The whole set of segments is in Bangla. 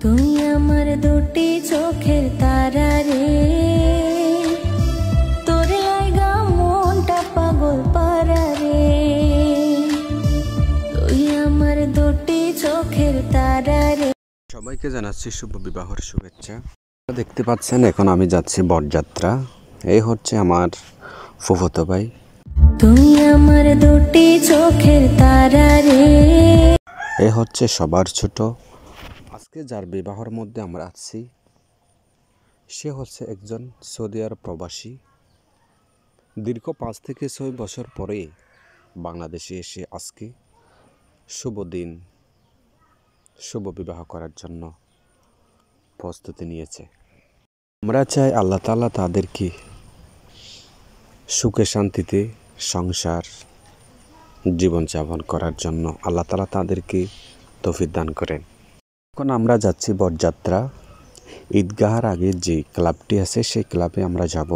তুমি আমার দুটি চোখের তারা রে, তোরে লাইগা মনটা পাগল পারা রে। তুই আমার দুটি চোখের তারা রে। সবাইকে জানাচ্ছি শুভ বিবাহের শুভেচ্ছা। দেখতে পাচ্ছেন এখন আমি যাচ্ছি বরযাত্রা। এই হচ্ছে আমার ফুফাতো ভাই। তুমি আমার দুটি চোখের তারা রে। এই হচ্ছে সবার ছোট। আজকে যার বিবাহের মধ্যে আমরা আছি সে হচ্ছে একজন সৌদি আরব প্রবাসী। দীর্ঘ 5 থেকে 6 বছর পরে বাংলাদেশে এসে আজকে শুভ দিন, শুভ বিবাহ করার জন্য প্রস্তুতি নিয়েছে। আমরা চাই আল্লাহ তাআলা তাদেরকে সুখে শান্তিতে সংসার জীবনযাপন করার জন্য আল্লাহ তাআলা তাদেরকে তৌফিক দান করেন। এখন আমরা যাচ্ছি বরযাত্রা। ঈদগাহের আগে যে ক্লাবটি আছে সেই ক্লাবে আমরা যাব।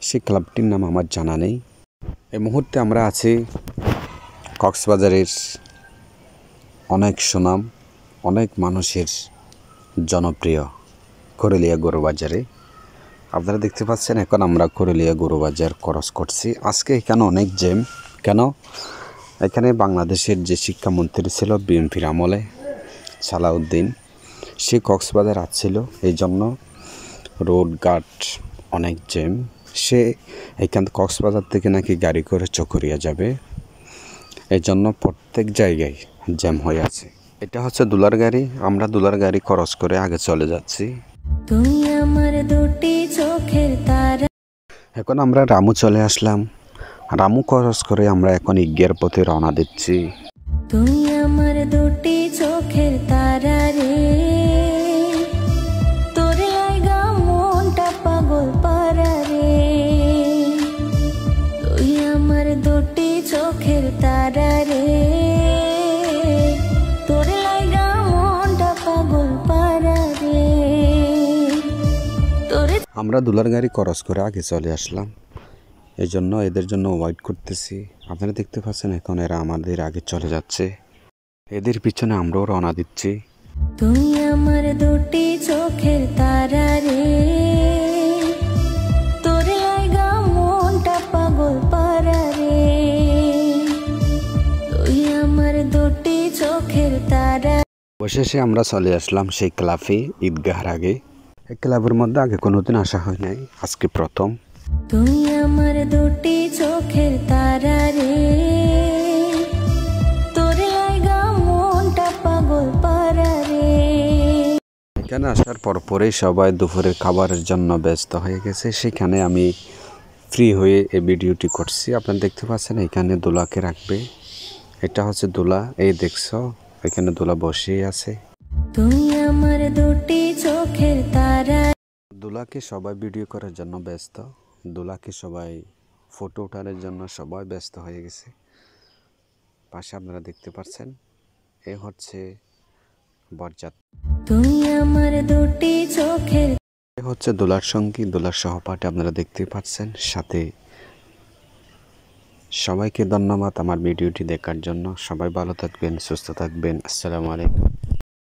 সেই ক্লাবটির নাম আমার জানা নেই। এই মুহূর্তে আমরা আছি কক্সবাজারের অনেক সুনাম, অনেক মানুষের জনপ্রিয় করলিয়া গরুবাজারে। আপনারা দেখতে পাচ্ছেন এখন আমরা করলিয়া গরুবাজার ক্রস করছি। আজকে এখানে অনেক জ্যাম। কেন? এখানে বাংলাদেশের যে শিক্ষামন্ত্রী ছিল বিএনপির আমলে সালাউদ্দিন, সে কক্সবাজার আসছিল, এই জন্য রোডঘাট অনেক জ্যাম। সে এখান কক্সবাজার থেকে নাকি গাড়ি করে চকরিয়া যাবে, এই জন্য প্রত্যেক জায়গায় জ্যাম হয়ে আছে। এটা হচ্ছে দুলার গাড়ি। আমরা দুলার গাড়ি ক্রস করে আগে চলে যাচ্ছি। তুমি আমার দুটি চোখের তারা। এখন আমরা রামু চলে আসলাম। রামু ক্রস করে আমরা এখন ঈদগাহের পথে রওনা দিচ্ছি। তুমি আমার দুটি চোখের তারা রে, তোরে লাইগা মনটা পাগল পারা রে। তুই আমার দুটি চোখের তারা রে, তোরে লাইগা মনটা পাগল পারা রে। আমরা দুলার গাড়ি ক্রস করে আগে চলে আসলাম, এই জন্য এদের জন্য ওয়েট করতেছি। আপনারা দেখতে পাচ্ছেন এখন এরা আমাদের আগে চলে যাচ্ছে, এদের পিছনে আমরাও রওনা দিচ্ছি। তুমি আমার দুটি চোখের তারা রে, তোরে লাইগা মনটা পাগল পারা রে। তুই আমার দুটি চোখের তারা। অবশেষে আমরা চলে আসলাম সেই ক্লাবে ঈদগাহের আগে। এই ক্লাবের মধ্যে আগে কোনোদিন আসা হয় নাই, আজকে প্রথম। তুমি আমার দুটি চোখের তারা রে, তোরে লাইগা মনটা পাগল পারা রে। এখানে আসার পরেই সবাই দুপুরের খাবারের জন্য ব্যস্ত হয়ে গেছে। সেখানে আমি ফ্রি হয়ে এই ভিডিওটি করছি। আপনারা দেখতে পাচ্ছেন এখানে দোলাকে রাখবে। এটা হচ্ছে দোলা, এই দেখছো এখানে দোলা বসেই আছে। তুমি আমার দুটি চোখের তারা। দোলাকে সবাই ভিডিও করার জন্য ব্যস্ত, দোলাকে সবাই ফটো ওঠানোর জন্য সবাই ব্যস্ত হয়ে গেছে। পাশে আপনারা দেখতে পাচ্ছেন এ হচ্ছে বরযাত্রা। তুমি আমার দুটি চোখের। এ হচ্ছে দোলার সঙ্গী, দোলার সহপাঠী আপনারা দেখতে পাচ্ছেন সাথে। সবাইকে ধন্যবাদ আমার ভিডিওটি দেখার জন্য। সবাই ভালো থাকবেন, সুস্থ থাকবেন। আসসালামু আলাইকুম।